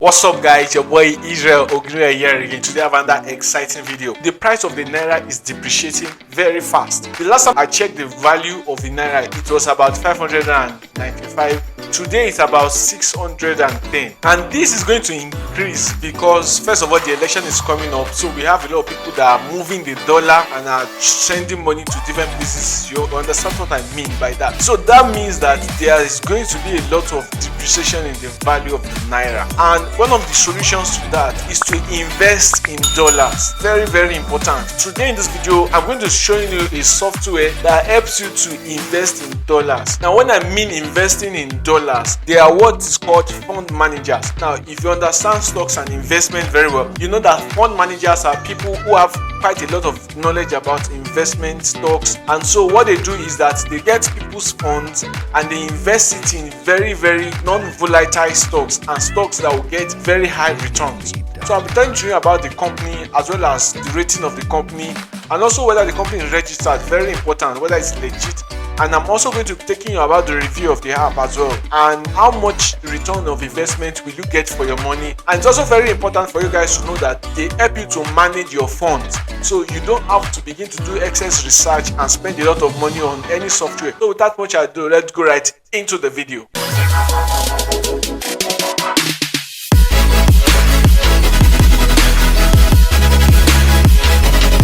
What's up guys, your boy Israel Ogre here again. Today I have another exciting video. The price of the Naira is depreciating very fast. The last time I checked the value of the Naira, it was about 595. Today it's about 610. And this is going to increase because first of all the election is coming up. So we have a lot of people that are moving the dollar and are sending money to different places. You understand what I mean by that? So that means that there is going to be a lot of depreciation in the value of the Naira. And one of the solutions to that is to invest in dollars. Very important. Today in this video I'm going to show you a software that helps you to invest in dollars. Now when I mean investing in dollars, they are what is called fund managers. Now if you understand stocks and investment very well, you know that fund managers are people who have quite a lot of knowledge about investment stocks, and so what they do is that they get people's funds and they invest it in very non-volatile stocks and stocks that will get very high returns. So I'll be telling you about the company as well as the rating of the company and also whether the company is registered, very important, whether it's legit. And I'm also going to be taking you about the review of the app as well and how much return of investment will you get for your money. And it's also very important for you guys to know that they help you to manage your funds, so you don't have to begin to do excess research and spend a lot of money on any software. So without much ado, let's go right into the video.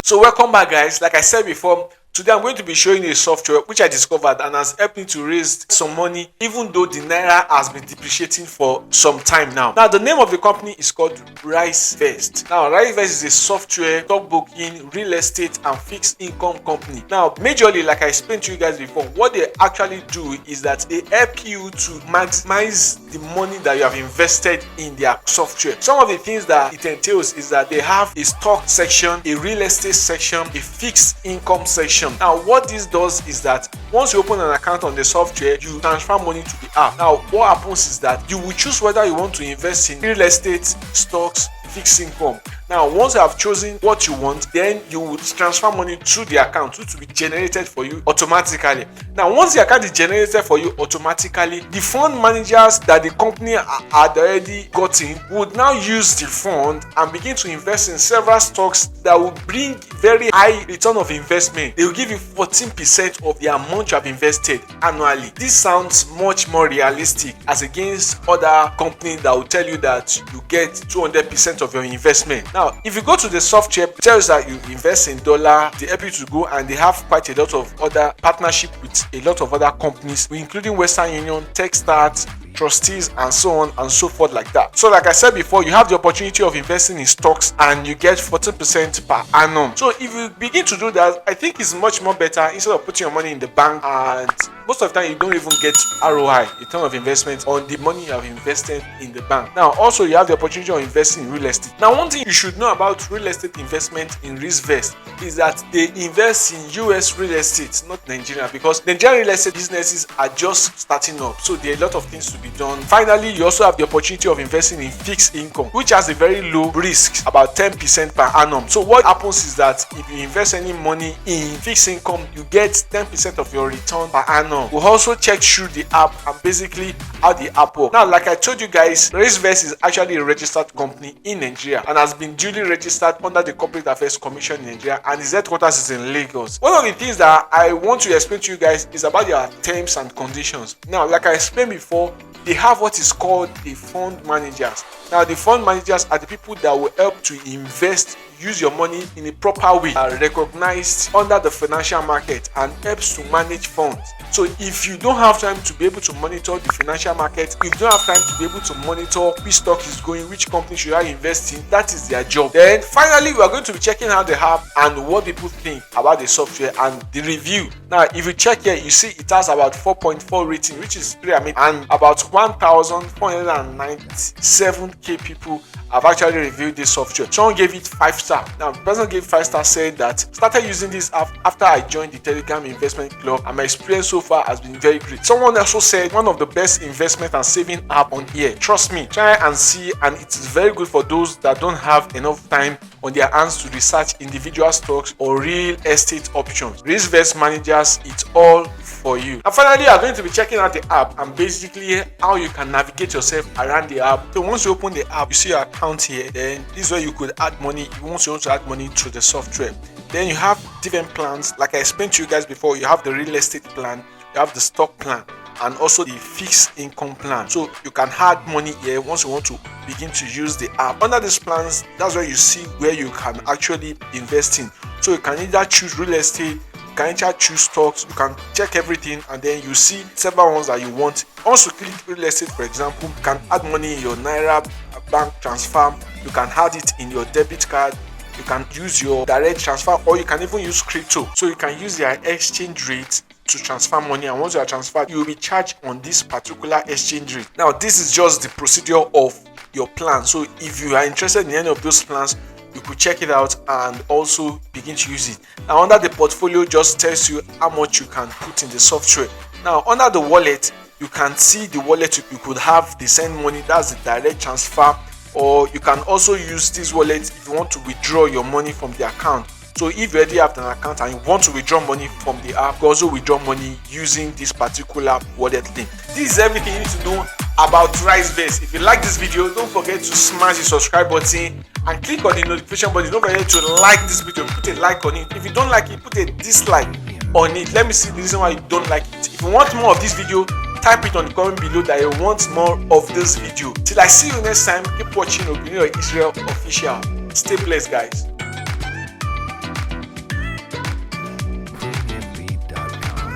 So welcome back guys. Like I said before, today I'm going to be showing you a software which I discovered and has helped me to raise some money even though the Naira has been depreciating for some time now. Now the name of the company is called Risevest. Now Risevest is a software, stockbroking, real estate and fixed income company. Now majorly, like I explained to you guys before, what they actually do is that they help you to maximize the money that you have invested in their software. Some of the things that it entails is that they have a stock section, a real estate section, a fixed income section. Now what this does is that once you open an account on the software, you transfer money to the app. Now what happens is that you will choose whether you want to invest in real estate, stocks, fixed income. Now once you have chosen what you want, then you would transfer money to the account, which will be generated for you automatically. Now once the account is generated for you automatically, the fund managers that the company had already gotten would now use the fund and begin to invest in several stocks that will bring very high return of investment. They will give you 14% of the amount you have invested annually. This sounds much more realistic as against other companies that will tell you that you get 200% of your investment. Now, if you go to the software, it tells that you invest in dollar, they help you to go, and they have quite a lot of other partnership with a lot of other companies, including Western Union, Techstars, Trustees, and so on and so forth like that. So like I said before, you have the opportunity of investing in stocks and you get 14% per annum. So if you begin to do that, I think it's much more better instead of putting your money in the bank, and most of the time you don't even get ROI, return of investment, on the money you have invested in the bank. Now also you have the opportunity of investing in real estate. Now one thing you should know about real estate investment in Risevest is that they invest in US real estate, not Nigeria, because Nigerian real estate businesses are just starting up, so there are a lot of things to be done. Finally, you also have the opportunity of investing in fixed income, which has a very low risk, about 10% per annum. So what happens is that if you invest any money in fixed income, you get 10% of your return per annum. We'll also check through the app and basically how the app works. Now like I told you guys, Risevest is actually a registered company in Nigeria and has been duly registered under the Corporate Affairs Commission in Nigeria, and its headquarters is in Lagos. One of the things that I want to explain to you guys is about their terms and conditions. Now like I explained before, they have what is called the fund managers. Now the fund managers are the people that will help to invest, use your money in a proper way, are recognized under the financial market and helps to manage funds. So if you don't have time to be able to monitor the financial market, if you don't have time to be able to monitor which stock is going, which company should I invest in, that is their job. Then finally, we are going to be checking out the app and what people think about the software and the review. Now if you check here, you see it has about 4.4 rating, which is pretty amazing, and about 1,497k people have actually reviewed this software. Someone gave it 5 stars. Now the person gave 5 stars, said that started using this app after I joined the Telegram Investment Club and my experience so far has been very great. Someone also said one of the best investment and saving app on here. Trust me, try and see, and it is very good for those that don't have enough time on their hands to research individual stocks or real estate options. Risevest manages it all for you. And finally, you are going to be checking out the app and basically how you can navigate yourself around the app. So once you open the app, you see your account here. Then this is where you could add money. Once you want to add money through the software, then you have different plans. Like I explained to you guys before, you have the real estate plan, you have the stock plan, and also the fixed income plan. So you can add money here once you want to begin to use the app. Under these plans, that's where you see where you can actually invest in. So you can either choose real estate, you can either choose stocks, you can check everything, and then you see several ones that you want. Once you click real estate, for example, you can add money in your Naira bank transfer, you can add it in your debit card, you can use your direct transfer, or you can even use crypto. So you can use their exchange rate to transfer money, and once you are transferred, you will be charged on this particular exchange rate. Now, this is just the procedure of your plan. So if you are interested in any of those plans, you could check it out and also begin to use it. Now, under the portfolio, just tells you how much you can put in the software. Now, under the wallet, you can see the wallet you could have the send money, that's the direct transfer, or you can also use this wallet if you want to withdraw your money from the account. So if you already have an account and you want to withdraw money from the app, you can also withdraw money using this particular wallet link. This is everything you need to know about Risevest. If you like this video, don't forget to smash the subscribe button and click on the notification button. Don't forget to like this video, put a like on it. If you don't like it, put a dislike on it. Let me see the reason why you don't like it. If you want more of this video, type it on the comment below that you want more of this video. Till I see you next time, keep watching Obinio Israel Official. Stay blessed, guys.